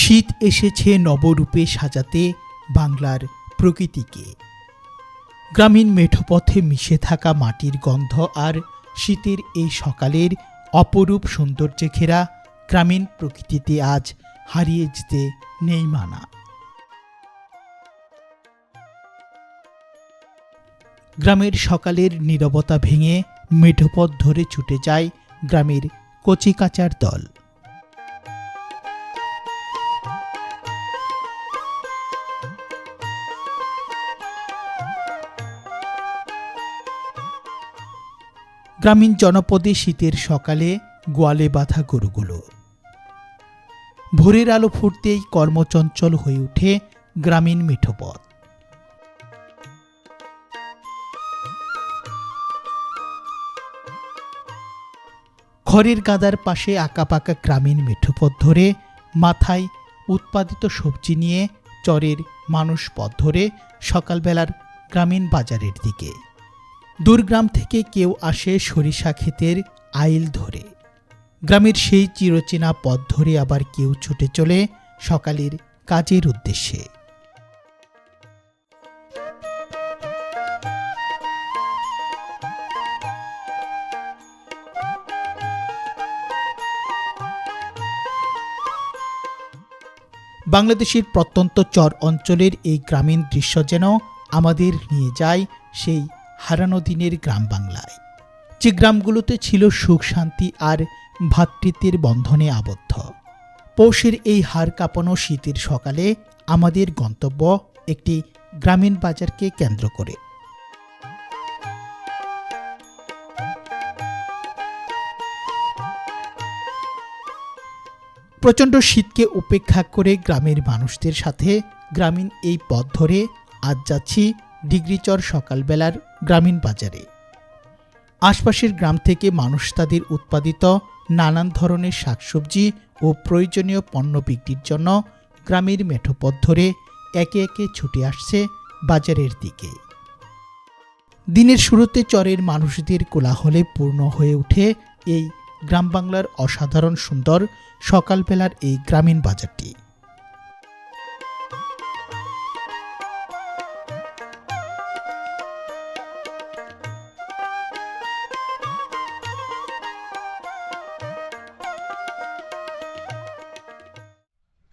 শীত এসেছে নবরূপে সাজাতে বাংলার প্রকৃতিকে। গ্রামীণ মেঠোপথে মিশে থাকা মাটির গন্ধ আর শীতের এই সকালের অপরূপ সৌন্দর্যে ঘেরা গ্রামীণ প্রকৃতিতে আজ হারিয়ে যেতে নেই মানা। গ্রামের সকালের নীরবতা ভেঙে মেঠোপথ ধরে ছুটে যায় গ্রামের কচিকাঁচার দল। গ্রামীণ জনপদে শীতের সকালে গোয়ালে বাঁধা গরুগুলো ভোরের আলো ফুটতেই কর্মচঞ্চল হয়ে ওঠে গ্রামীণ মেঠোপথ। খড়ের গাদার পাশে আঁকাপাকা গ্রামীণ মেঠোপথ ধরে মাথায় উৎপাদিত সবজি নিয়ে চরের মানুষ পথ ধরে সকালবেলার গ্রামীণ বাজারের দিকে। দূরগ্রাম থেকে কেউ আসে সরিষা ক্ষেতের আইল ধরে। গ্রামের সেই চিরচেনা পথ ধরে আবার কেউ ছুটে চলে সকালের কাজের উদ্দেশ্যে। বাংলাদেশের প্রত্যন্ত চর অঞ্চলের এই গ্রামীণ দৃশ্য যেন আমাদের নিয়ে যায় সেই হারানো দিনের গ্রাম বাংলায়, যে গ্রামগুলোতে ছিল সুখ শান্তি আর ভ্রাতৃত্বের বন্ধনে আবদ্ধ। পৌষের এই হাড় কাঁপানো শীতের সকালে আমাদের গন্তব্য একটি গ্রামীণ বাজারকে কেন্দ্র করে। প্রচণ্ড শীতকে উপেক্ষা করে গ্রামের মানুষদের সাথে গ্রামীণ এই পথ ধরে আজ যাচ্ছি ডিগ্রিচর সকালবেলার গ্রামীণ বাজারে। আশপাশের গ্রাম থেকে মানুষ তাদের উৎপাদিত নানান ধরনের শাকসবজি ও প্রয়োজনীয় পণ্য বিক্রির জন্য গ্রামের মেঠোপথ ধরে একে একে ছুটে আসছে বাজারের দিকে। দিনের শুরুতে চরের মানুষদের কোলাহলে পূর্ণ হয়ে ওঠে এই গ্রাম বাংলার অসাধারণ সুন্দর সকালবেলার এই গ্রামীণ বাজারটি।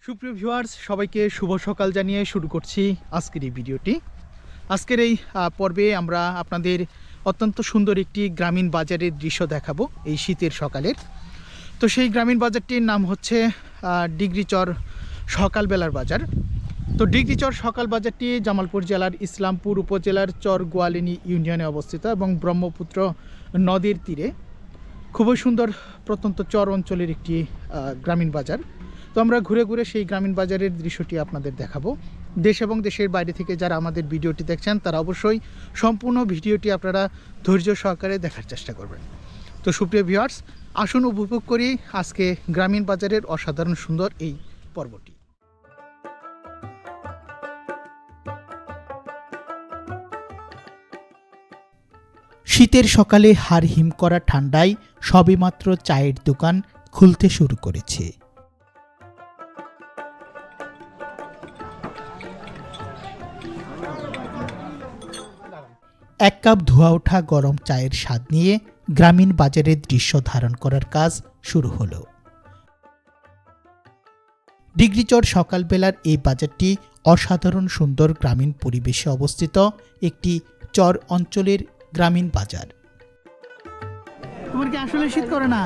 সুপ্রিয় ভিউয়ার্স, সবাইকে শুভ সকাল জানিয়ে শুরু করছি আজকের এই ভিডিওটি। আজকের এই পর্বে আমরা আপনাদের অত্যন্ত সুন্দর একটি গ্রামীণ বাজারের দৃশ্য দেখাবো এই শীতের সকালের। তো সেই গ্রামীণ বাজারটির নাম হচ্ছে ডিগ্রিচর সকালবেলার বাজার। তো ডিগ্রিচর সকাল বাজারটি জামালপুর জেলার ইসলামপুর উপজেলার চর গোয়ালিনী ইউনিয়নে অবস্থিত এবং ব্রহ্মপুত্র নদীর তীরে খুবই সুন্দর প্রত্যন্ত চর অঞ্চলের একটি গ্রামীণ বাজার। তো আমরা ঘুরে ঘুরে সেই গ্রামীণ বাজারের দৃশ্যটি আপনাদের দেখাবো। দেশ এবং দেশের বাইরে থেকে যারা আমাদের ভিডিওটি দেখছেন তারা অবশ্যই সম্পূর্ণ ভিডিওটি আপনারা ধৈর্য সহকারে দেখার চেষ্টা করবেন। তো সুপ্রিয় ভিউয়ার্স, আসুন উপভোগ করি আজকে গ্রামীণ বাজারের অসাধারণ সুন্দর এই পর্বটি। শীতের সকালে হাড় হিম করা ঠান্ডায় সবেমাত্র চায়ের দোকান খুলতে শুরু করেছে। এক কাপ ধোয়া ওঠা গরম চায়ের স্বাদ নিয়ে গ্রামীণ বাজারের দৃশ্য ধারণ করার কাজ শুরু হলো। ডিগ্রিচর সকালবেলার এই বাজারটি অসাধারণ সুন্দর গ্রামীণ পরিবেশে অবস্থিত একটি চর অঞ্চলের গ্রামীণ বাজার। তোমার কি আসলে শীত করে না?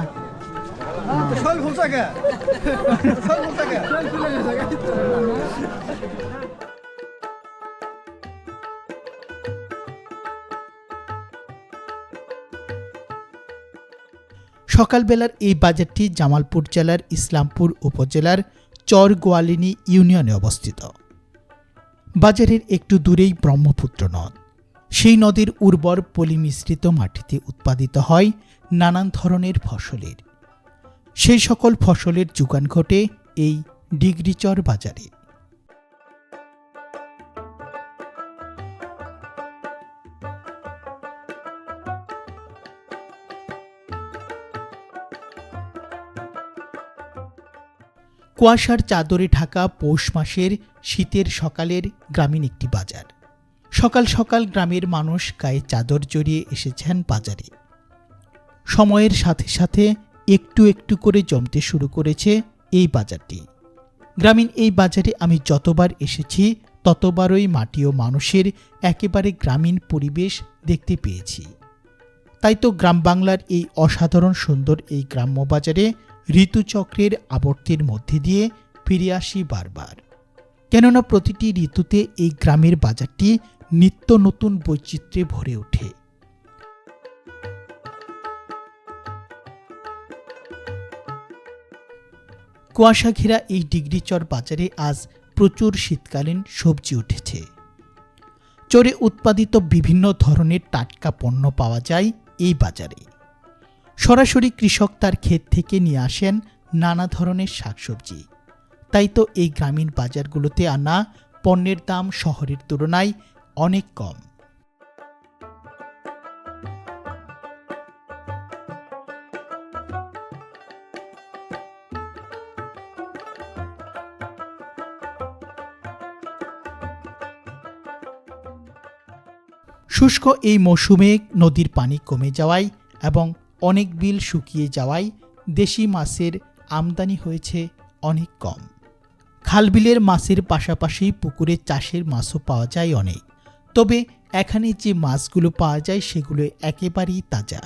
সকালবেলার এই বাজারটি জামালপুর জেলার ইসলামপুর উপজেলার চর গোয়ালিনী ইউনিয়নে অবস্থিত। বাজারের একটু দূরেই ব্রহ্মপুত্র নদ। সেই নদীর উর্বর পলি মিশ্রিত মাটিতে উৎপাদিত হয় নানান ধরনের ফসলের। সেই সকল ফসলের যোগান ঘটে এই ডিগ্রিচর বাজারে। কুয়াশার চাদরে ঢাকা পৌষ মাসের শীতের সকালের গ্রামীণ একটি বাজার। সকাল সকাল গ্রামের মানুষ গায়ে চাদর জড়িয়ে এসেছেন বাজারে। সময়ের সাথে সাথে একটু একটু করে জমতে শুরু করেছে এই বাজারটি। গ্রামীণ এই বাজারে আমি যতবার এসেছি ততবারই মাটি ও মানুষের একেবারে গ্রামীণ পরিবেশ দেখতে পেয়েছি। তাই তো গ্রাম বাংলার এই অসাধারণ সুন্দর এই গ্রাম্য বাজারে ঋতুচক্রের আবর্তের মধ্যে দিয়ে ফিরে আসি বারবার। কেননা প্রতিটি ঋতুতে এই গ্রামের বাজারটি নিত্য নতুন বৈচিত্র্যে ভরে ওঠে। কুয়াশা ঘেরা এই ডিগ্রিচর বাজারে আজ প্রচুর শীতকালীন সবজি উঠেছে। চরে উৎপাদিত বিভিন্ন ধরনের টাটকা পণ্য পাওয়া যায় এই বাজারে। সরাসরি কৃষক তার ক্ষেত থেকে নিয়ে আসেন নানা ধরনের শাকসবজি। তাই তো এই গ্রামীণ বাজারগুলোতে আনা পণ্যের দাম শহরের তুলনায় অনেক কম। শুষ্ক এই মৌসুমে নদীর পানি কমে যাওয়ায় এবং অনেক বিল শুকিয়ে যাওয়ায় দেশি মাছের আমদানি হয়েছে অনেক কম। খালবিলের মাছের পাশাপাশি পুকুরে চাষের মাছও পাওয়া যায় অনেক। তবে এখানে যে মাছগুলো পাওয়া যায় সেগুলো একেবারেই তাজা।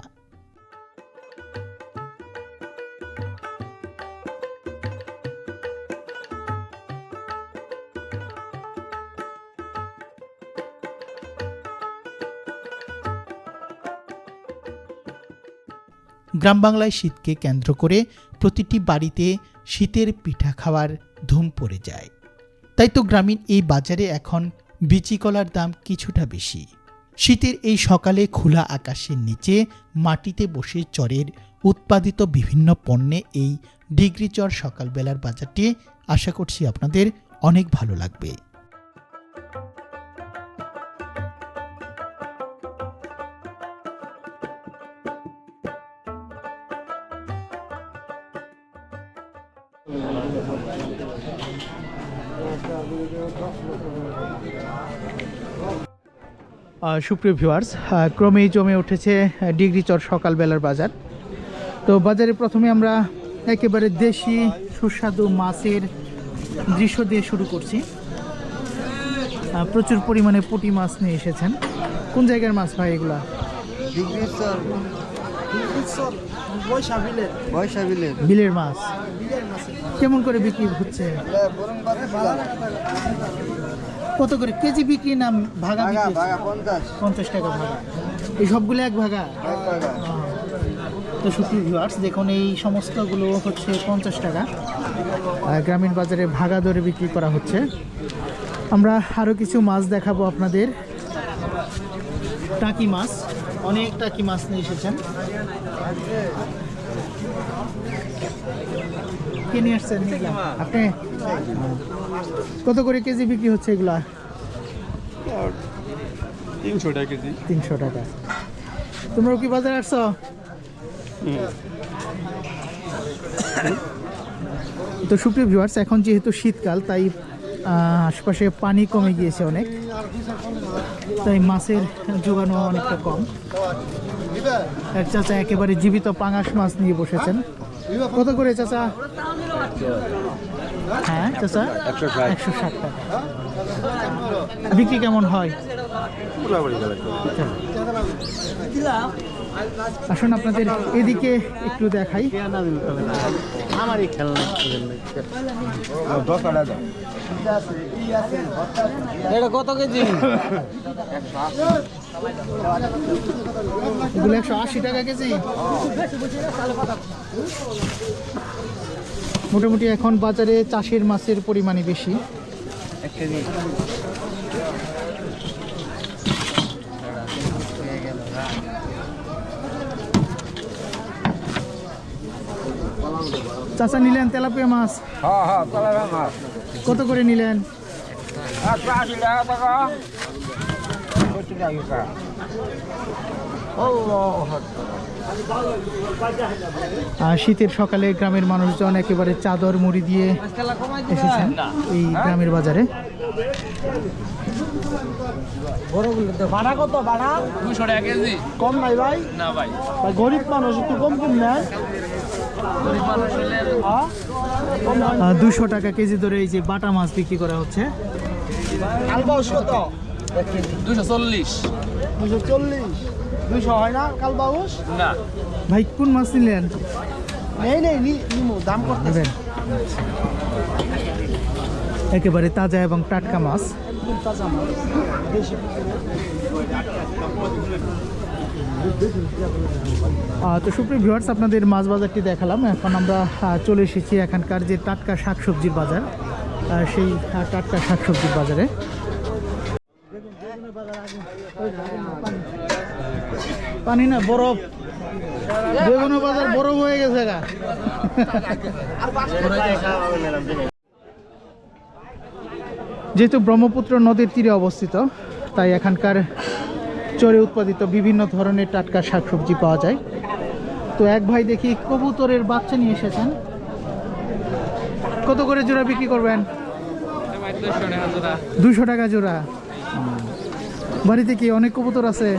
গ্রাম বাংলায় শীতকে কেন্দ্র করে প্রতিটি বাড়িতে শীতের পিঠা খাওয়ার ধুম পড়ে যায়। তাই তো গ্রামীণ এই বাজারে এখন বিচি কলার দাম কিছুটা বেশি। শীতের এই সকালে খোলা আকাশের নিচে মাটিতে বসে চরের উৎপাদিত বিভিন্ন পণ্যে এই ডিগ্রিচর সকালবেলার বাজারটি আশা করছি আপনাদের অনেক ভালো লাগবে। সুপ্রিয় ভিউয়ার্স, ক্রমেই জমে উঠেছে ডিগ্রিচর সকালবেলার বাজার। তো বাজারে প্রথমে আমরা একেবারে দেশি সুস্বাদু মাছের দৃশ্য দিয়ে শুরু করছি। প্রচুর পরিমাণে পুঁটি মাছ নিয়ে এসেছেন। কোন জায়গার মাছ ভাই এগুলা? বিলের মাছ। কেমন করে বিক্রি হচ্ছে? কত করে কেজি বিক্রি না ভাগা? 50 টাকা ভাগা। এই সবগুলো এক ভাগা? তো সুপ্রিয় ভিউয়ার্স, দেখুন এই সমস্তগুলো হচ্ছে 50 টাকা গ্রামীণ বাজারে ভাগা দরে বিক্রি করা হচ্ছে। আমরা আরও কিছু মাছ দেখাবো আপনাদের। টাকি মাছ, অনেক টাকি মাছ নিয়ে এসেছেন। কে নিয়ে আসছেন আপনি? কত করে কেজি বিক্রি হচ্ছে এগুলা? 300 টাকা কেজি। 300 টাকা। তোমরাও কি বাজারে আসছো? তো সুপ্রিয় ভিউয়ার্স, এখন যেহেতু শীতকাল তাই আশপাশে পানি কমে গিয়েছে অনেক, তাই মাছের যোগানো অনেকটা কম। এক চাচা একেবারে জীবিত পাঙাশ মাছ নিয়ে বসেছেন। কত করে চাচা? হ্যাঁ চাচা, 160 টাকা। বিক্রি কেমন হয়? আসুন আপনাদের এদিকে একটু দেখাই। আমার এই খেলনা এটা কত কেজি? এগুলো 180 টাকা কেজি। মোটামুটি এখন বাজারে চাষের মাছের পরিমাণই বেশি। চাচা নিলেন তেলাপিয়া মাছ? হ্যাঁ তেলাপিয়া মাছ। কত করে নিলেন? 80 টাকা। শীতের সকালে গ্রামের মানুষজন একেবারে চাদর মুড়ি দিয়ে এসেছেন এই গ্রামের বাজারে। ভাড়া কত? ভাড়া 200 টাকা কেজি। কম নাই ভাই? না ভাই, গরিব মানুষ একটু কম কম নেন। 200 টাকা কেজি ধরে এই যে বাটা মাছ বিক্রি করা হচ্ছে। কালবাউস কত? 240। 240 200 হয় না কালবাউস? না ভাই কোন মাছ নিলেন? নেই নিমু, দাম করতে নেবেন? একেবারে তাজা এবং টাটকা মাছ। তাজা মাছ দেশি। তো সুপ্রিয় ভিউয়ার্স, আপনাদের মাছ বাজারটি দেখালাম। এখন আমরা চলে এসেছি এখানকার যে টাটকা শাকসবজির বাজার, সেই টাটকা শাকসবজির বাজারে। পানি না, বরফ। বেগুনের বাজার বরফ হয়ে গেছে গা। যেহেতু ব্রহ্মপুত্র নদীর তীরে অবস্থিত, তাই এখানকার চরে উৎপাদিত বিভিন্ন ধরনের টাটকা শাকসবজি পাওয়া যায়। তো এক ভাই দেখি কবুতরের বাচ্চা নিয়ে এসেছেন। কত করে জোড়া বিক্রি করবেন? 200 টাকা জোড়া। বাড়িতে কি অনেক কবুতর আছে?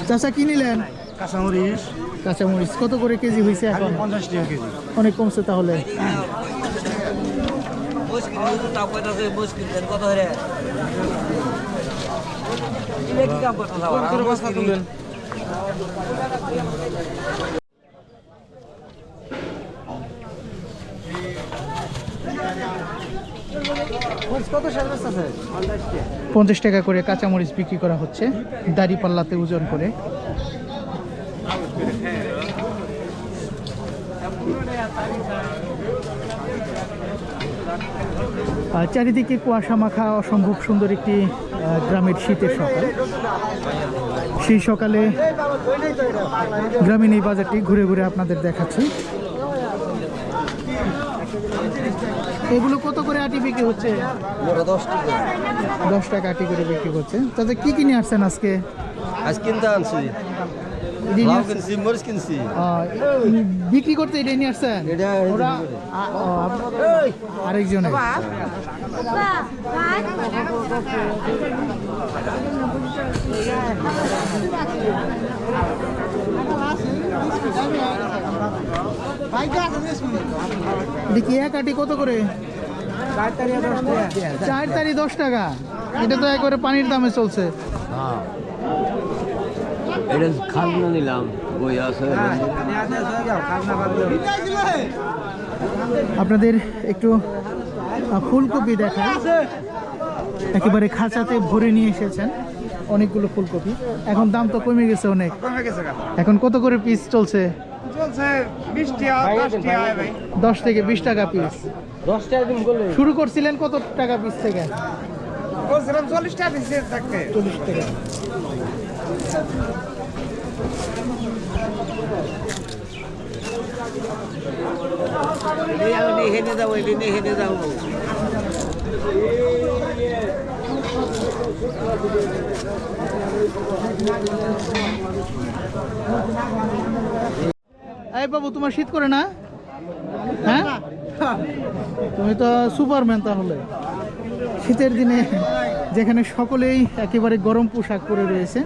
চাচা কি নিলেন? কাঁচামরিচ। কাঁচামরিচ কত করে কেজি হয়েছে এখন? 50 টাকা কেজি। অনেক কমছে তাহলে। কত সার্ভিস আছে? 50 টাকা করে কাঁচামরিচ বিক্রি করা হচ্ছে, দাড়ি পাল্লাতে ওজন করে। চারিদিকে কুয়াশা মাখা অসম্ভব সুন্দর একটি গ্রামের শীতের সকাল। সেই সকালে গ্রামীণ এই বাজারটি ঘুরে ঘুরে আপনাদের দেখাচ্ছি। এগুলো কত করে আটি বিক্রি হচ্ছে? 10 টাকা আটি করে বিক্রি করছে। তাতে কি কিনে আসছেন আজকে? আজ কিনতে আনছি, লাউ কিনছি, মরিচ কিনছি। বিক্রি করতে এটা নিয়ে আসছেন? ওরা আরেকজনে। দেখি এক আটি কত করে? 4 তারি 10 টাকা। এটা তো একবারে পানির দামে চলছে। এটা খাজনা নিলাম, বই আছে। আপনাদের একটু ফুলকপি দেখায়। একেবারে খাঁচাতে ভরে নিয়ে এসেছেন অনেকগুলো ফুলকপি। এখন দাম তো কমে গেছে অনেক। এখন কত করে পিস চলছে? 10 থেকে 20 টাকা পিস। 10 টাকা দিন বলে শুরু করছিলেন কত টাকা পিস থেকে? 40 টাকা পিস থাকতে। 40 টাকা। হেনে যাবো। এই বাবু, তোমার শীত করে না? হ্যাঁ, তুমি তো সুপারম্যান তাহলে। শীতের দিনে যেখানে সকলেই একেবারে গরম পোশাক পরে রয়েছে,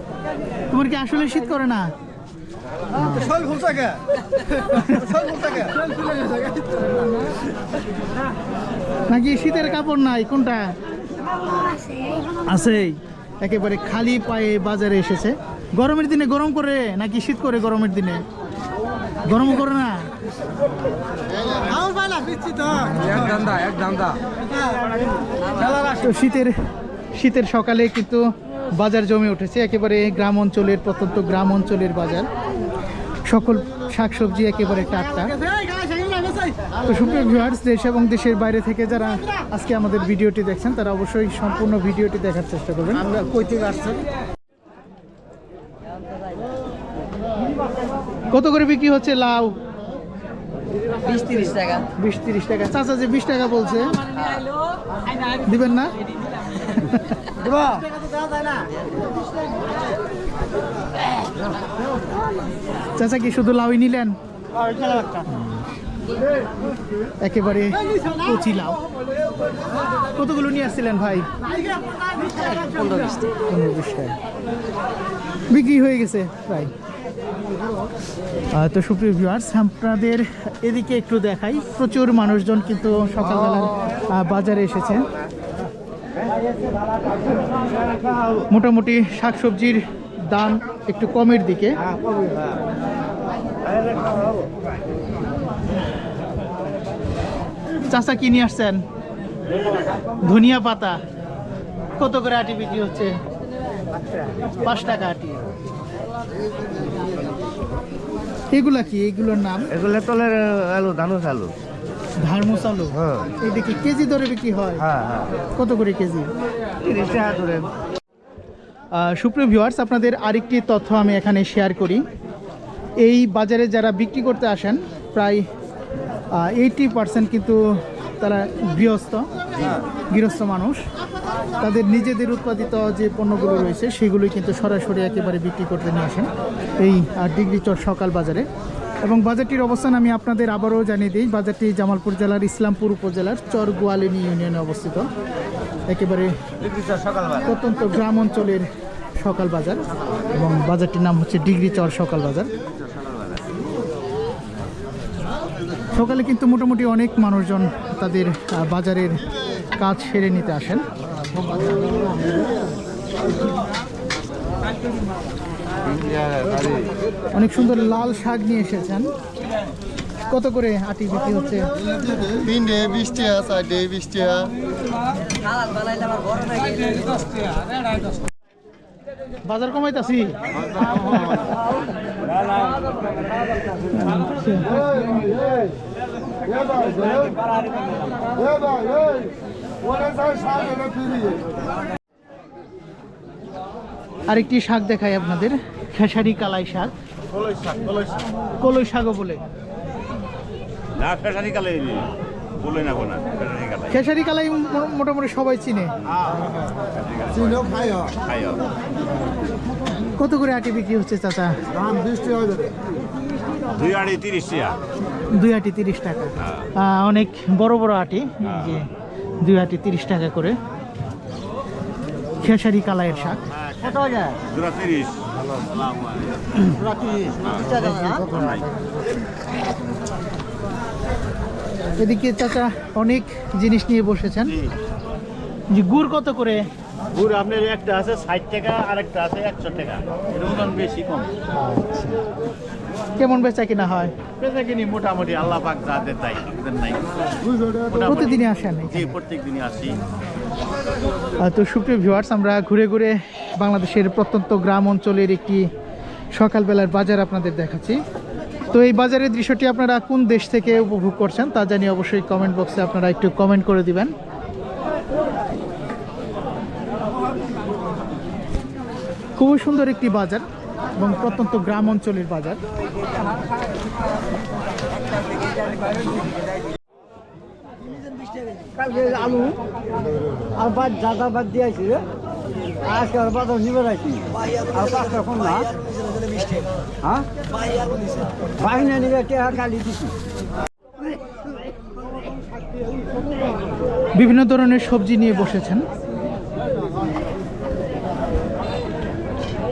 তোমার কি আসলে শীত করে না? নাকি শীতের কাপড় নাই? কোনটা আছে? একেবারে খালি পায়ে বাজারে এসেছে। গরমের দিনে গরম করে নাকি শীত করে? গরমের দিনে গরম করে না? তো শীতের সকালে কিন্তু বাজার জমে উঠেছে। একেবারে গ্রাম অঞ্চলের, প্রত্যন্ত গ্রাম অঞ্চলের বাজার। সকল শাকসবজি একেবারে টাটকা। তো সুপ্রিয় ভিউয়ার্স, দেশ এবং দেশের বাইরে থেকে যারা আজকে আমাদের ভিডিওটি দেখছেন, তারা অবশ্যই সম্পূর্ণ ভিডিওটি দেখার চেষ্টা করবেন। আমরা কই থেকে আসছেন? কত করে বিক্রি হচ্ছে লাউ? 20-30 টাকা। 20-30 টাকা। চাচা যে 20 টাকা বলছে, দিবেন না? চাচা কি শুধু লাউই নিলেন? একেবারে কচি লাউ। কতগুলো নিয়ে আসছিলেন ভাই? 15-20 টাকা। 15-20 টাকা বিক্রি হয়ে গেছে প্রায়। তো সুপ্রিয় ভিউয়ার্স, আপনাদের এদিকে একটু দেখাই। প্রচুর মানুষজন কিন্তু সকালবেলার বাজারে এসেছে। মোটামুটি শাকসবজির দাম একটু কমের দিকে। চাচা কি নিয়ে আসছেন? ধনিয়া পাতা কত করে আটি বিক্রি হচ্ছে? 5 টাকা আটি। এগুলা কি? এগুলোর নাম? এগুলো তলের আলু, ধানুস আলু। ধারমুস আলু। হ্যাঁ। এটা কি কেজি দরে বিক্রি হয়? হ্যাঁ হ্যাঁ, কত করে কেজি? 30 টাকা ধরেন। সুপ্রিয় ভিউয়ার্স, আপনাদের আরেকটি তথ্য আমি এখানে শেয়ার করি। এই বাজারে যারা বিক্রি করতে আসেন প্রায় 80% কিন্তু তারা গৃহস্থ মানুষ। তাদের নিজেদের উৎপাদিত যে পণ্যগুলো রয়েছে সেগুলোই কিন্তু সরাসরি একেবারে বিক্রি করতে নিয়ে আসেন এই ডিগ্রি চর সকাল বাজারে। এবং বাজারটির অবস্থান আমি আপনাদের আবারও জানিয়ে দিই। বাজারটি জামালপুর জেলার ইসলামপুর উপজেলার চর গোয়ালিনী ইউনিয়নে অবস্থিত। একেবারে প্রত্যন্ত গ্রাম অঞ্চলের সকাল বাজার এবং বাজারটির নাম হচ্ছে ডিগ্রি চর সকাল বাজার। সকালে কিন্তু মোটামুটি অনেক মানুষজন তাদের বাজারের কাজ সেরে নিতে আসেন। অনেক সুন্দর লাল শাক নিয়ে এসেছেন। কত করে আটি বিক্রি হচ্ছে? 3 ডে 20 টাকা, 4 ডে 20 টাকা। হালাল বানাইলে আমার বড় নাকি? বাজার কমাইতাছি। আরেকটি শাক দেখাই আপনাদের, খেসারি কালাই শাক। কলই শাকও বলে। না ফেসারি কালাই বলে না কোনা ফেসারি কালাই খেসারি কালাই মোটামুটি সবাই চিনে। চিনো খাইও। খাইও কত করে আটি বিক্রি হচ্ছে চাচা? দাম 20 টাকা দেবে। 2 আড়ি 30 টাকা। 2 আটি 30 টাকা। অনেক বড় বড় আটি, যে 2 আটি 30 টাকা করে। খেসারি কালাইয়ের শাক কত যায়? জোড়া 30। এদিকে চাচা অনেক জিনিস নিয়ে বসেছেন। যে গুড় কত করে? গুড় আপনার একটা আছে 60 টাকা আর একটা আছে 100 টাকা। এরকম বেশি কম। কেমন বেচা কিনা হয়? বেচা কিনি মোটামুটি আল্লাহ পাক যা দেয় তাই, দেন নাই। প্রতিদিনই আসেন? জি প্রত্যেক দিনই আসি। তো সুপ্রিয় ভিউয়ার্স, আমরা ঘুরে ঘুরে বাংলাদেশের প্রত্যন্ত গ্রাম অঞ্চলের একটি সকালবেলার বাজার আপনাদের দেখাচ্ছি। তো এই বাজারের দৃশ্যটি আপনারা কোন দেশ থেকে উপভোগ করছেন তা জানিয়ে অবশ্যই কমেন্ট বক্সে আপনারা একটু কমেন্ট করে দিবেন। খুবই সুন্দর একটি বাজার এবং প্রত্যন্ত গ্রাম অঞ্চলের বাজার। আলু আর বাদ দাদা বাদ দিয়েছি আজকে আর বাজার নিবে রাখি আর 5 টাকা কম না। হ্যাঁ বাইরে নিবে টাকা কালি দিছি। বিভিন্ন ধরনের সবজি নিয়ে বসেছেন।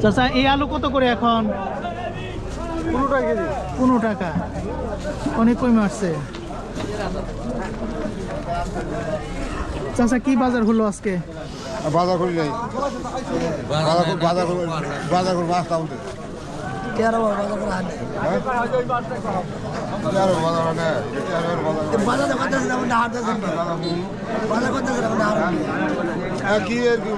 চাচা এই আলু কত করে এখন? 15 টাকা কেজি। 15 টাকা, অনেক কমে আসছে। চাচা কি বাজার হলো আজকে? বাজার করি নাই। বাজার করি মাছ তাউতে। 13 বাজার করে আনে। বাজার না। বাজারে কত আছে না হাট আছে? বাজার কত আছে না হাট? কি এর কি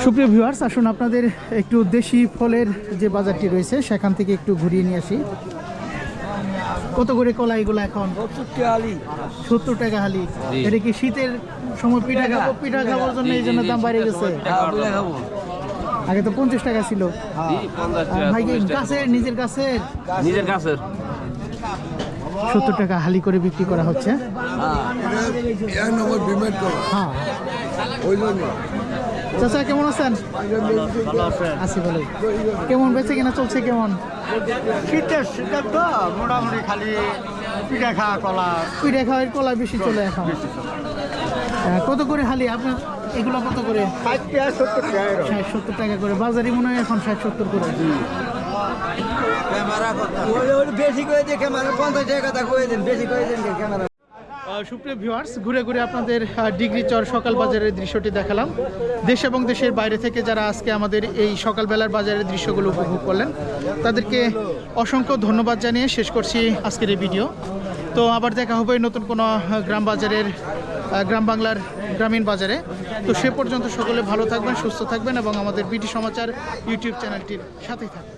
সুপ্রিয় ভিউয়ার্স, আসুন আপনাদের একটু দেশি ফলের যে বাজারটি রয়েছে সেখান থেকে একটু ঘুরিয়ে নিয়ে আসি। কত করে কলা এগুলো এখন? 70 টাকা আলি। 70 টাকা হালি। এটা কি শীতের সময় পিঠা খাবার জন্য এই জন্য দাম বেড়ে গেছে। আগে তো 50 টাকা ছিল। ভাই কি গাছের নিজের গাছের 70 টাকা হালি করে বিক্রি করা হচ্ছে। হ্যাঁ চাচা কেমন আছেন? আছি ভালো। কেমন বেঁচে কিনা চলছে কেমন? শীতের তো মোটামুটি খালি পিঠা খাওয়া কলা বেশি চলে এখন। কত করে হালি আপনার এগুলো কত করে? 60-70 টাকা করে। বাজারে মনে হয় এখন 60-70 করে। বেশি করে দিয়ে ক্যামেরা 50 টাকা করে দেন, বেশি করে দেন ক্যামেরা। সুপ্রিয় ভিউয়ার্স, ঘুরে ঘুরে আপনাদের ডিগ্রি চর সকাল বাজারের দৃশ্যটি দেখালাম। দেশ এবং দেশের বাইরে থেকে যারা আজকে আমাদের এই সকালবেলার বাজারের দৃশ্যগুলো উপভোগ করলেন তাদেরকে অসংখ্য ধন্যবাদ জানিয়ে শেষ করছি আজকের এই ভিডিও। তো আবার দেখা হবে নতুন কোনো গ্রাম বাজারের গ্রাম বাংলার গ্রামীণ বাজারে। তো সে পর্যন্ত সকলে ভালো থাকবেন, সুস্থ থাকবেন এবং আমাদের বিটি সমাচার ইউটিউব চ্যানেলটির সাথেই থাকবেন।